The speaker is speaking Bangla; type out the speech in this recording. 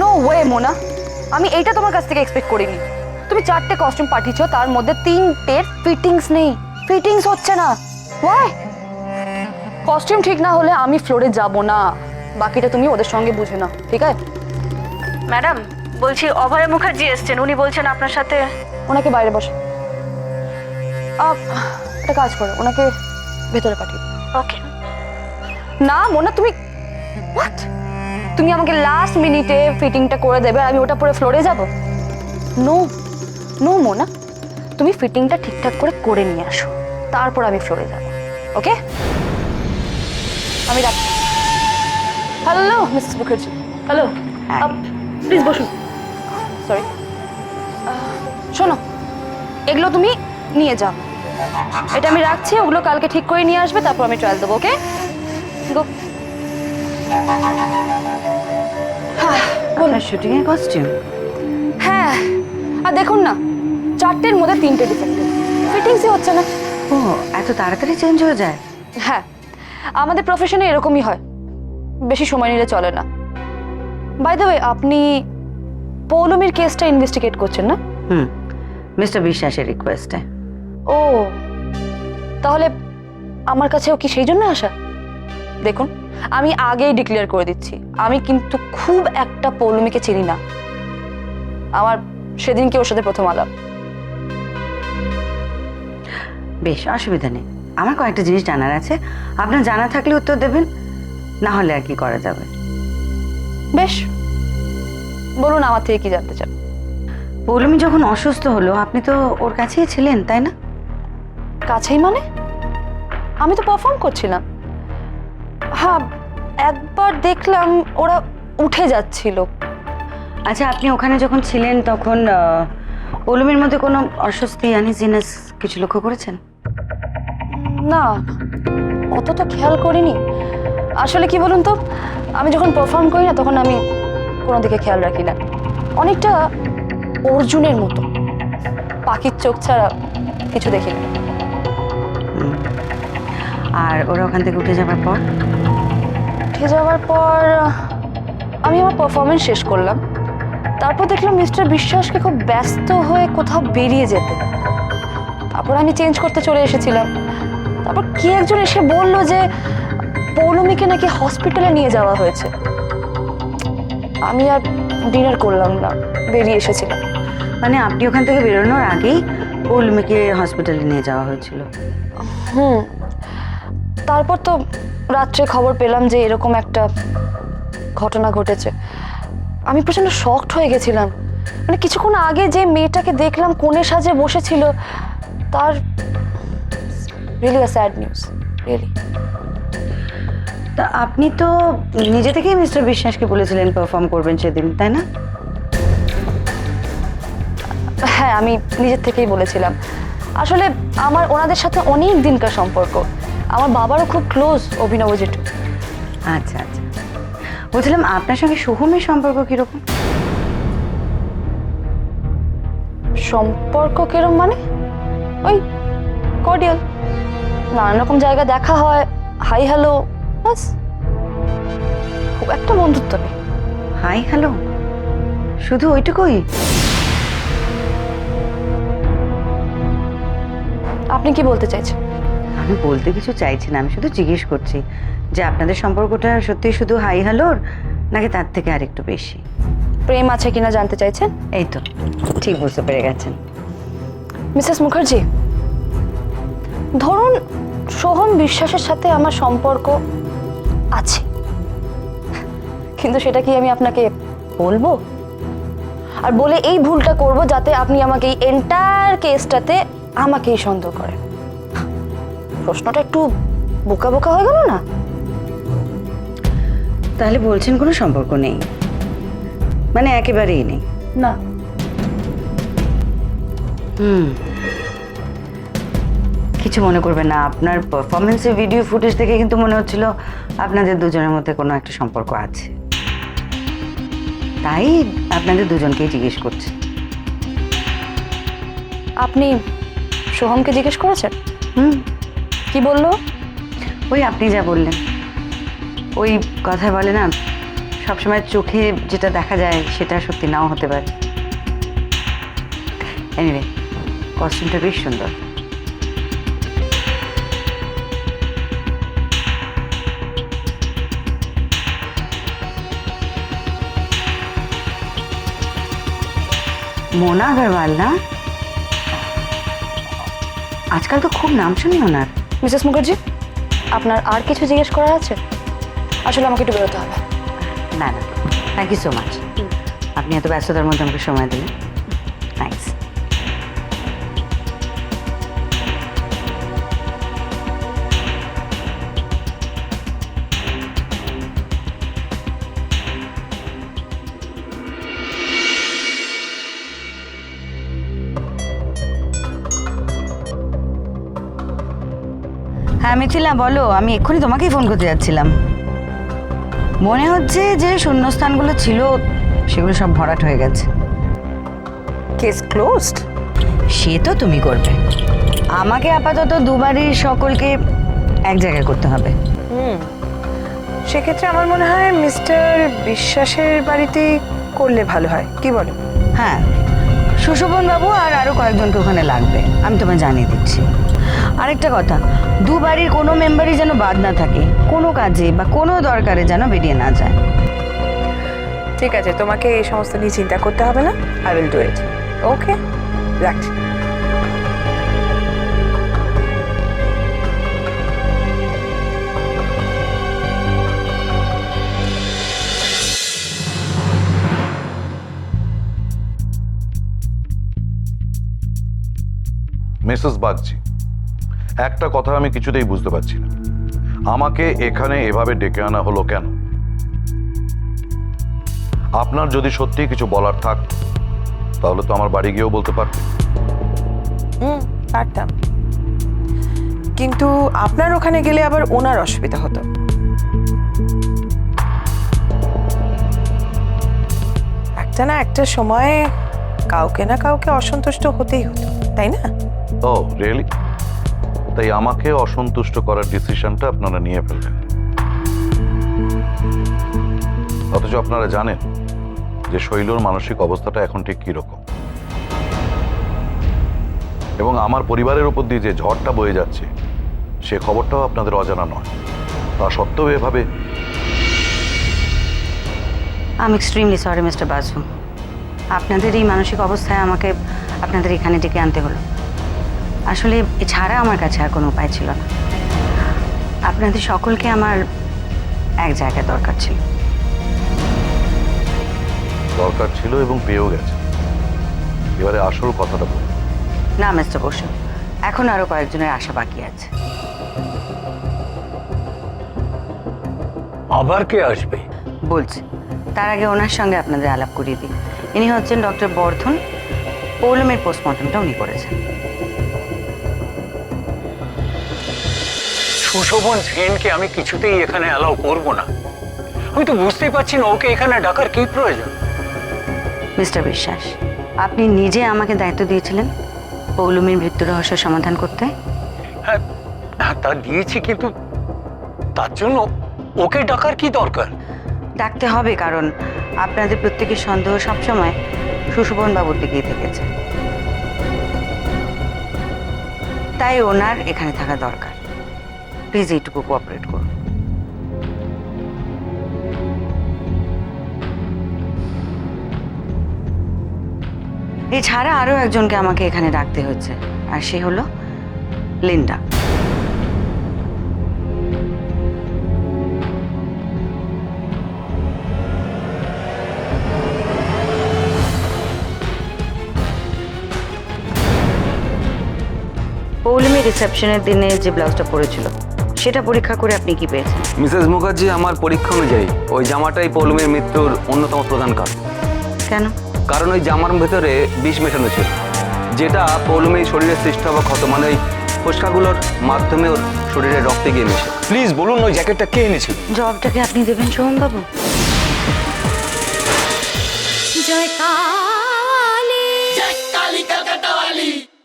নো ওয়ে মোনা, আমি এইটা তোমার কাছ থেকে এক্সপেক্ট করিনি। তুমি 4টে কস্টিউম পাঠিয়েছো, তার মধ্যে 3টের ফিটিংস নেই, ফিটিংস হচ্ছে না। ওয়াই? কস্টিউম ঠিক না হলে আমি ফ্লোরে যাব না, বাকিটা তুমি ওদের সঙ্গে বুঝে নাও, ঠিক আছে? ম্যাডাম বলছি অভয় মুখার্জি এসছেন, উনি বলছেন আপনার সাথে। ওনাকে বাইরে বসে একটা কাজ করো, ওনাকে ভেতরে পাঠিয়ে দাও। ওকে। না মোনা, তুমি হোয়াট? তুমি আমাকে লাস্ট মিনিটে ফিটিংটা করে দেবে আর আমি ওটা পরে ফ্লোরে যাব? নো নো মোনা, তুমি ফিটিংটা ঠিকঠাক করে নিয়ে আসো, তারপর আমি ফ্লোরে যাব। ওকে, আমি রাখছি। Hello Mrs Mukherjee. Hello, please বসুন। সরি, শোনো, এগুলো তুমি নিয়ে যাও, এটা আমি রাখছি, ওগুলো কালকে ঠিক করে নিয়ে আসবে, তারপর আমি ট্রায়াল দেবো। ওকে, গো। আপনার শুটিং এর কস্টিউম? হ্যাঁ, আর দেখুন না, 4টের মধ্যে 3টে ডিফেক্টিভ, ফিটিংসই হচ্ছে না। ও, এত তাড়াতাড়ি চেঞ্জ হয়ে যায়? হ্যাঁ, আমাদের প্রফেশনে এরকমই হয়, বেশি সময় নিলে চলে না। বাই দ্য ওয়ে, আপনি পৌলমীর কেসটা ইনভেস্টিগেট করছেন না? মিস্টার বিশ্বাসের রিকোয়েস্টে। ও, তাহলে আমার কাছেও কি সেই জন্য আসা? দেখুন, আমি আগেই ডিক্লেয়ার করে দিচ্ছি, আমি কিন্তু খুব একটা পৌলমীকে চিনি না। আমার সেদিনকে ওর সাথে প্রথম আলাপ। বেশ, অসুবিধা নেই, আমার কয়েকটা জিনিস জানার আছে, আপনার জানা থাকলে উত্তর দেবেন, না হলে আর কি করা যাবে। বেশ, বলুন আমার থেকে কি জানতে চান? পৌলমী যখন অসুস্থ হলো আপনি তো ওর কাছেই ছিলেন, তাই না? কাছেই মানে? আমি তো পারফর্ম করছিলাম। হ্যাঁ, একবার দেখলাম ওরা উঠে যাচ্ছিল। আচ্ছা, আপনি ওখানে যখন ছিলেন তখন পৌলমীর মধ্যে কোনো অস্বস্তি, আনইজিনেস কিছু লক্ষ্য করেছেন? না, অতটা খেয়াল করিনি। আসলে কি বলুন তো, আমি যখন পারফর্ম করি না তখন আমি কোনো দিকে খেয়াল রাখি না, অনেকটা অর্জুনের মতো, পাখির চোখ ছাড়া কিছু দেখি না। আর ওরা ওখান থেকে উঠে যাবার পর? উঠে যাওয়ার পর আমি আমার পারফরমেন্স শেষ করলাম, তারপর দেখলাম মিস্টার বিশ্বাসকে খুব ব্যস্ত হয়ে কোথাও বেরিয়ে যেতে। তারপর আমি চেঞ্জ করতে চলে এসেছিলাম। তারপর কে একজন এসে বললো যে পৌলমীকে নাকি হসপিটালে নিয়ে যাওয়া হয়েছে। আমি আর ডিনার করলাম না, বেরিয়ে এসেছিলাম। মানে আপনি ওখান থেকে বেরোনোর আগেই পৌলমীকে হসপিটালে নিয়ে যাওয়া হয়েছিল? তারপর তো রাত্রে খবর পেলাম যে এরকম একটা ঘটনা ঘটেছে। আমি প্রচন্ড শকড হয়ে গেছিলাম। মানে কিছুক্ষণ আগে যে মেয়েটাকে দেখলাম কোণে সাজে বসেছিল, তার রিয়েলি আ স্যাড নিউজ, রিয়েলি। তা আপনি তো নিজে থেকেই মিস্টার বিশ্বাসকে বলেছিলেন পারফর্ম করবেন সেদিন, তাই না? হ্যাঁ, আমি নিজের থেকেই বলেছিলাম। আসলে আমার ওনাদের সাথে অনেক দিনকার সম্পর্ক, আমার বাবারও খুব ক্লোজ অভিনব জেঠু। আচ্ছা আচ্ছা, বলছিলাম আপনার সঙ্গে সোহমের সম্পর্ক কিরকম? সম্পর্ক কিরম মানে? ওই কর্ডিয়াল, নানান রকম জায়গা দেখা হয়, হাই হ্যালো, বাস। খুব একটা বন্ধুত্ব নেই। হাই হ্যালো, শুধু ওইটুকুই? আপনি কি বলতে চাইছেন? আমি বলতে কিছু চাইছি না, আমি শুধু জিজ্ঞেস করছি যে আপনাদের সম্পর্কটা সত্যি শুধু হাই হ্যালোর নাকি তার থেকে আরেকটু বেশি? প্রেম আছে কিনা জানতে চাইছেন? এই তো ঠিক বুঝতে পেরে গেছেন। মিসেস মুখার্জি, ধরুন সোহম বিশ্বাসের সাথে আমার সম্পর্ক আছে, কিন্তু সেটা কি আমি আপনাকে বলবো? আর বলে এই ভুলটা করব যাতে আপনি আমাকে এই এন্টায়ার কেসটাতে আমাকেই সন্দেহ করেন? প্রশ্নটা একটু বোকা বোকা হয়ে গেল না? তাহলে বলছেন কোনো সম্পর্ক নেই, মানে একেবারেই নেই? না। কিছু মনে করবেন না, আপনার পারফরমেন্সের ভিডিও ফুটেজ দেখে কিন্তু মনে হচ্ছিল আপনাদের দুজনের মধ্যে কোনো একটা সম্পর্ক আছে, তাই আপনাদের দুজনকেই জিজ্ঞেস করছি। আপনি সোহমকে জিজ্ঞেস করেছেন? কি বললো? ওই আপনি যা বললেন, ওই কথা বলে না, সবসময় চোখে যেটা দেখা যায় সেটা সত্যি নাও হতে পারে। এনিওয়ে, কস্টিউমটা বেশ সুন্দর। মোনা আগরওয়াল না? আজকাল তো খুব নাম শুনি ওনার। মিসেস মুখার্জি, আপনার আর কিছু জিজ্ঞেস করার আছে? আসলে আমাকে একটু বেরোতে হবে। না না, থ্যাংক ইউ সো মাচ। আপনি এত ব্যস্ততার মধ্যে আমাকে সময় দিলেন, থ্যাংকস। হ্যাঁ মিথিলা বলো, আমি এক্ষুনি তোমাকেই ফোন করতে যাচ্ছিলাম। মনে হচ্ছে যে শূন্যস্থানগুলো ছিল সেগুলো সব ভরাট হয়ে গেছে। Case closed? সে তো তুমি করবে, আমাকে আপাতত দুবারই সকলকে এক জায়গায় করতে হবে। সেক্ষেত্রে আমার মনে হয় মিস্টার বিশ্বাসের বাড়িতেই করলে ভালো হয়, কি বলো? হ্যাঁ, সুশোভন বাবু আর আরো কয়েকজনকে ওখানে লাগবে, আমি তোমায় জানিয়ে দিচ্ছি। আরেকটা কথা, দুবারই কোনো মেম্বারই যেন বাদ না থাকে, কোনো কাজে বা কোনো দরকারে যেন বেরিয়ে না যায়। ঠিক আছে, তোমাকে এই সমস্ত নিয়ে চিন্তা করতে হবে না, আই উইল ডু ইট। ওকে, রাখছি। মিসেস বাগচি, একটা কথা আমি কিছুতেই বুঝতে পারছি না, আমাকে এখানে এভাবে ডেকে আনা হলো কেন? আপনার যদি সত্যি কিছু বলার থাক তাহলে তো আমার বাড়ি গিয়েও বলতে পারতেন। পারতাম, কিন্তু আপনার ওখানে গেলে আবার ওনার অসুবিধা হতো। একটা না একটা সময়ে কাউকে না কাউকে অসন্তুষ্ট হতেই হতো, তাই না? ও রিয়েলি? তাই আমাকে অসন্তুষ্ট করার ডিসিশনটা আপনারা নিয়ে ফেললেন, অথচ আপনারা জানেন যে শৈলর মানসিক অবস্থাটা এখন ঠিক কিরকম, এবং আমার পরিবারের উপর দিয়ে যে ঝড়টা বয়ে যাচ্ছে সে খবরটাও আপনাদের অজানা নয়। তা সত্ত্বেও এভাবে। I am extremely sorry mister Basu, আপনাদের এই মানসিক অবস্থায় আমাকে আপনাদের এখানে ডেকে আনতে হলো। আসলে এছাড়া আমার কাছে আর কোনো উপায় ছিল না। আপনাদের সকলকে আমার এক জায়গায় দরকার ছিল। দরকার ছিল এবং পেয়েও গেছে। এবারে আসল কথাটা বলুন। না মিস্টার বসু, এখন আরো কয়েকজনের আশা বাকি আছে। আবার কে আসবে? বলছি, তার আগে ওনার সঙ্গে আপনাদের আলাপ করিয়ে দিই। ইনি হচ্ছেন ডক্টর বর্ধন, পৌলমের পোস্টমর্টমটা উনি করেছেন। সুশোভন সেনকে আমি কিছুতেই এখানে অ্যালাউ করব না। আমি তো বুঝতেই পারছি না ওকে এখানে ডাকার কি প্রয়োজন। মিস্টার বিশ্বাস, আপনি নিজে আমাকে দায়িত্ব দিয়েছিলেন পৌলমীর মৃত্যু রহস্য সমাধান করতে। হ্যাঁ, তা দিয়েছি, কিন্তু তার জন্য ওকে ডাকার কি দরকার? ডাকতে হবে, কারণ আপনাদের প্রত্যেকের সন্দেহ সবসময় সুশোভন বাবুর দিকেই থেকেছে। তাই ওনার এখানে থাকা দরকার। প্লিজ এইটুকু কোঅপারেট করুন। এছাড়া আরো একজনকে আমাকে এখানে ডাকতে হচ্ছে, আর সে হলো লিন্ডা। পৌলমী রিসেপশনের দিনে যে ব্লাউজটা পরেছিল সেটা পরীক্ষা করে আপনি কি পেয়েছেন? মিসেস মুখার্জি, আমার পরীক্ষা অনুযায়ী ওই জামাটাই পৌলমীর মৃত্যুর অন্যতম প্রধান কারণ। কেন? কারণ ওই জামার ভেতরে বিষ মেশানো ছিল, যেটা পৌলমীর শরীরে সৃষ্ট হওয়া ক্ষত, মানে ওই ফোসকাগুলোর মাধ্যমে ওর শরীরে রক্তে গিয়ে মিশে। প্লিজ বলুন ওই জ্যাকেটটা কে এনেছিল? জবটাকে আপনি দেবেন সোহম বাবু। জয়কার